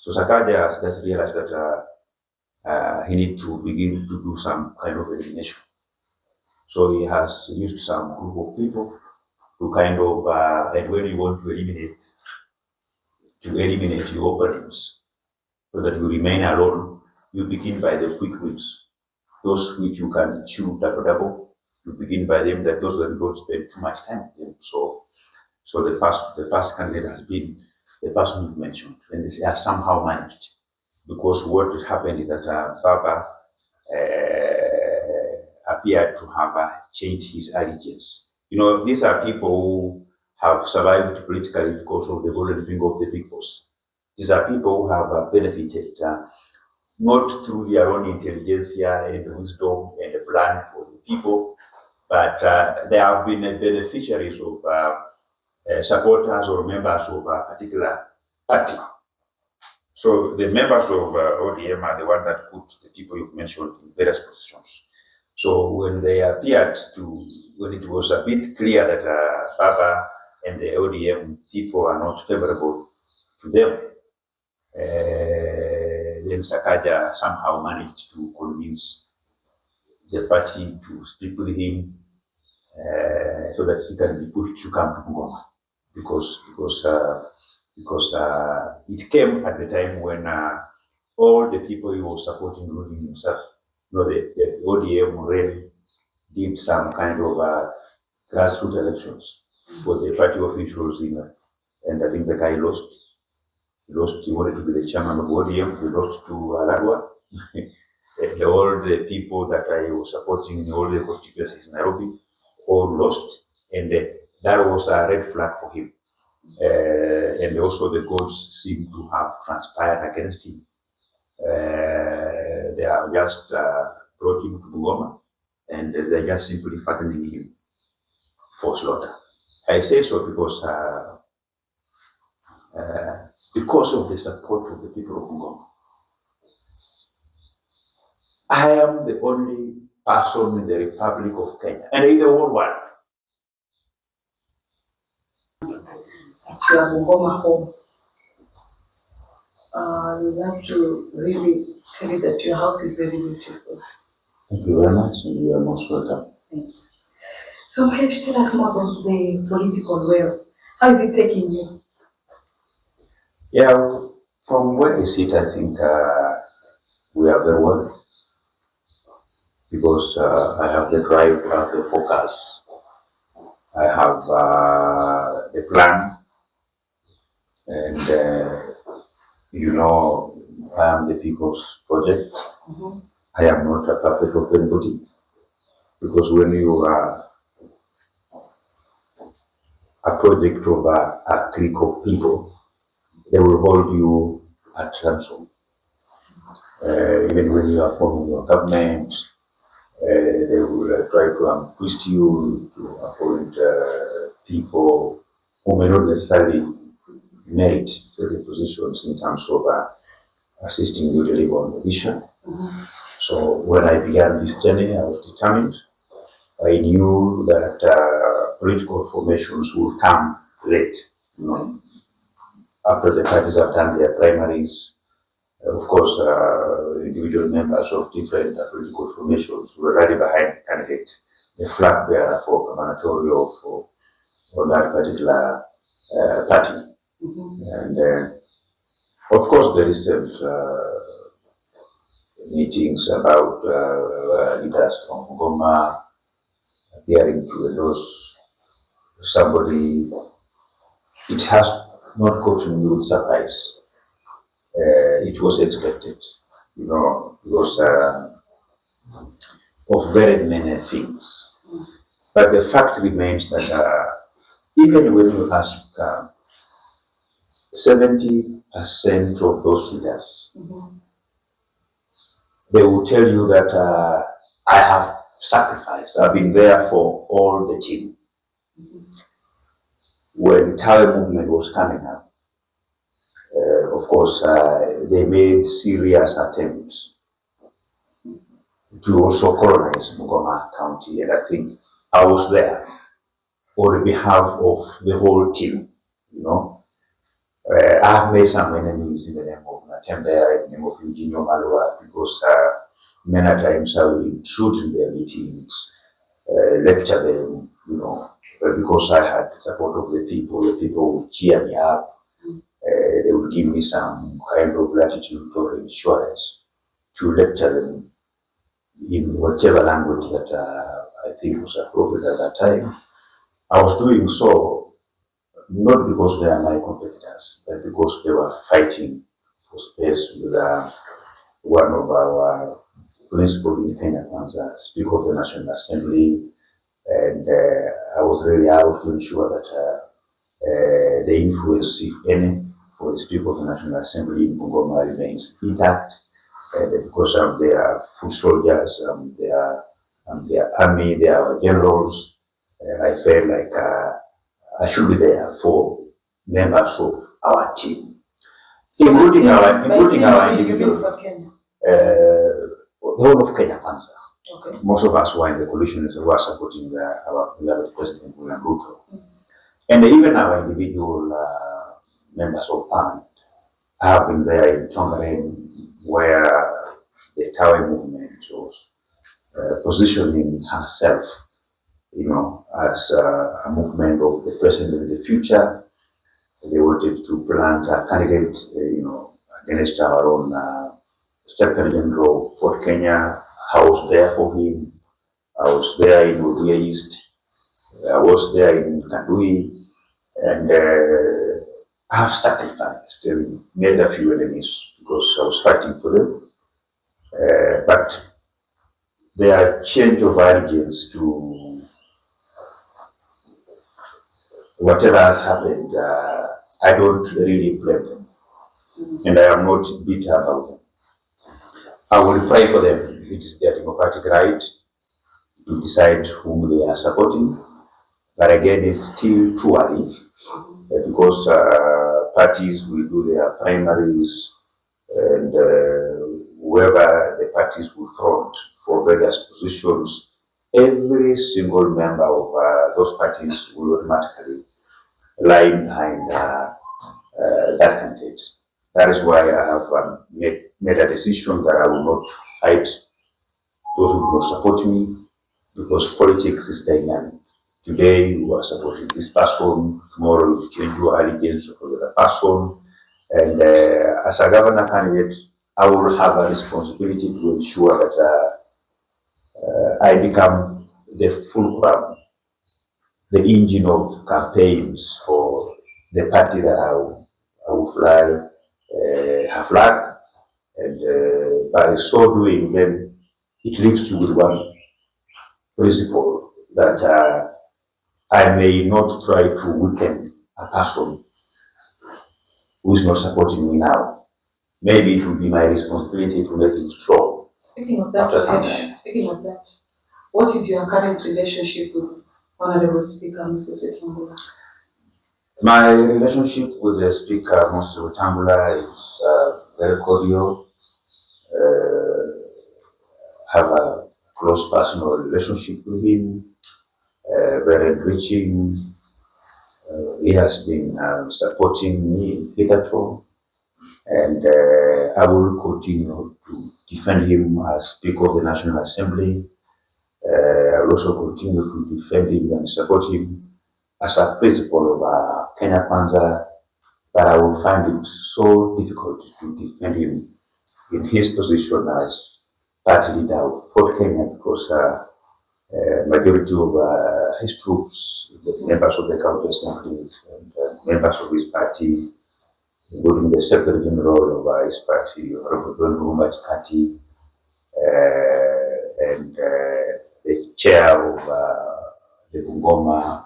So Sakaja has just realized that he needs to begin to do some kind of elimination. So he has used some group of people to kind of, and when you want to eliminate your opponents so that you remain alone, you begin by the quick wins. Those which you can chew double, you begin by them, that those that you don't spend too much time with them. So the first candidate has been the person you mentioned, and this has somehow managed. Because what happened is that Baba appeared to have changed his allegiance. You know, these are people who have survived politically because of the golden finger of the big boss. These are people who have benefited not through their own intelligentsia and wisdom and plan for the people, but they have been beneficiaries of supporters or members of a particular party. So the members of ODM are the ones that put the people you've mentioned in various positions. So when they appeared when it was a bit clear that Baba and the ODM people are not favorable to them, then Sakaja somehow managed to convince the party to speak with him so that he can be pushed to come to Bungoma, because it came at the time when all the people he was supporting, including himself, the ODM really did some kind of grassroots elections for the party officials and I think the guy lost. He wanted to be the chairman of ODM, he lost to Aladwa. All the people that I was supporting in all the constituencies in Nairobi all lost, and that was a red flag for him. And also the gods seem to have transpired against him. They have just brought him to Bungoma, and they're just simply fattening him for slaughter. I say so because of the support of the people of Bungoma. I am the only person in the Republic of Kenya, and in the whole world. At your Bungoma home, we have to really tell you that your house is very beautiful. Thank you very much, and you are most welcome. Thank you. So, Mahesh, tell us more about the political world. How is it taking you? Yeah, from where I sit, I think we are very well, because I have the drive, I have the focus, I have the plan, and I am the people's project. Mm-hmm. I am not a puppet of anybody, because when you are a project of a clique of people, they will hold you at ransom. Even when you are forming your government, they will try to twist you to appoint people who may not necessarily merit the positions in terms of assisting you deliver on the vision. Mm-hmm. So when I began this journey, I was determined. I knew that political formations would come late. After the parties have done their primaries, of course, individual members of different political formations will rally behind the candidate, the flag bearer for Gubernatorial for that particular party. Mm-hmm. And of course, there is meetings about leaders from Bungoma appearing to endorse somebody. It has not gotten me with surprise. It was expected, because of very many things. But the fact remains that even when you ask 70% of those leaders, Mm-hmm. they will tell you that I have sacrificed. I've been there for all the team. Mm-hmm. When Tawe movement was coming up, of course, they made serious attempts to also colonize Bungoma County, and I think I was there on behalf of the whole team. I have made some enemies in the name of Matembea in the name of Eugenio Malwa, because many times I will intrude in their meetings, lecture them, because I had the support of the people would cheer me up, they would give me some kind of gratitude or insurance to lecture them in whatever language that I think was appropriate at that time. I was doing so not because they are my competitors, but because they were fighting for space with one of our principal in Kenya Kwanza, Speaker of the National Assembly, and I was really out to ensure that the influence, if any, for the Speaker of the National Assembly in Bungoma remains intact, because they are foot soldiers, they are army, they are generals. I felt like I should be there for members of our team, So including our you mean individual, for Kenya? the whole of Kenya Kwanza. Okay. Most of us were in the coalition who are supporting our beloved President William Ruto. And even our individual members of parliament have been there in Tongaren, where the Tawe movement was positioning herself, as a movement of the president in the future. They wanted to plant a candidate, against our own Secretary General for Kenya. I was there for him. I was there in Webuye East. I was there in Kandui, and I have sacrificed and made a few enemies because I was fighting for them. But their change of allegiance to whatever has happened, I don't really blame them, and I am not bitter about them. I will pray for them. It is their democratic right to decide whom they are supporting. But again, it's still too early, because parties will do their primaries, and whoever the parties will front for various positions, every single member of those parties will automatically lie behind that candidate. That is why I have made a decision that I will not fight those who do not support me, because politics is dynamic. Today you are supporting this person, tomorrow you change your allegiance for the other person. And as a governor candidate, I will have a responsibility to ensure that I become the fulcrum, the engine of campaigns for the party that I will fly her flag. And by so doing, then it leaves you with one principle, that I may not try to weaken a person who is not supporting me now. Maybe it will be my responsibility to make him strong. Speaking of that, what is your current relationship with Honorable Speaker Moses Wetangula? My relationship with the Speaker, Moses Wetangula, is very cordial. Have a close personal relationship with him, very enriching. He has been supporting me hitherto, and I will continue to defend him as Speaker of the National Assembly. I will also continue to defend him and support him as a principal of Kenya Kwanza, but I will find it so difficult to defend him in his position as party leader of Fort Kenya, because majority of his troops, the members of the county assembly, and members of his party, including the Secretary General of his party, Honorable Bungoma, and the chair of the Bungoma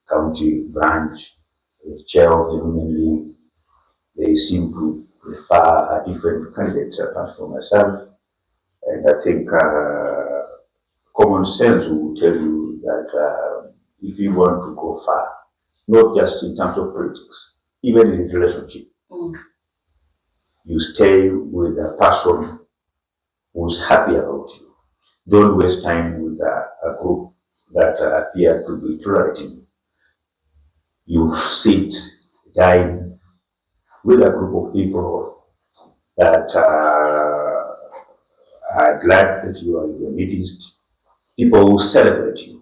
County branch, the chair of the Women League, they seem to prefer a different candidate apart from myself. And I think common sense will tell you that if you want to go far, not just in terms of politics, even in relationship, you stay with a person who's happy about you. Don't waste time with a group that appear to be tolerating. You sit, dine with a group of people that are glad that you are in the Middle East. People will celebrate you.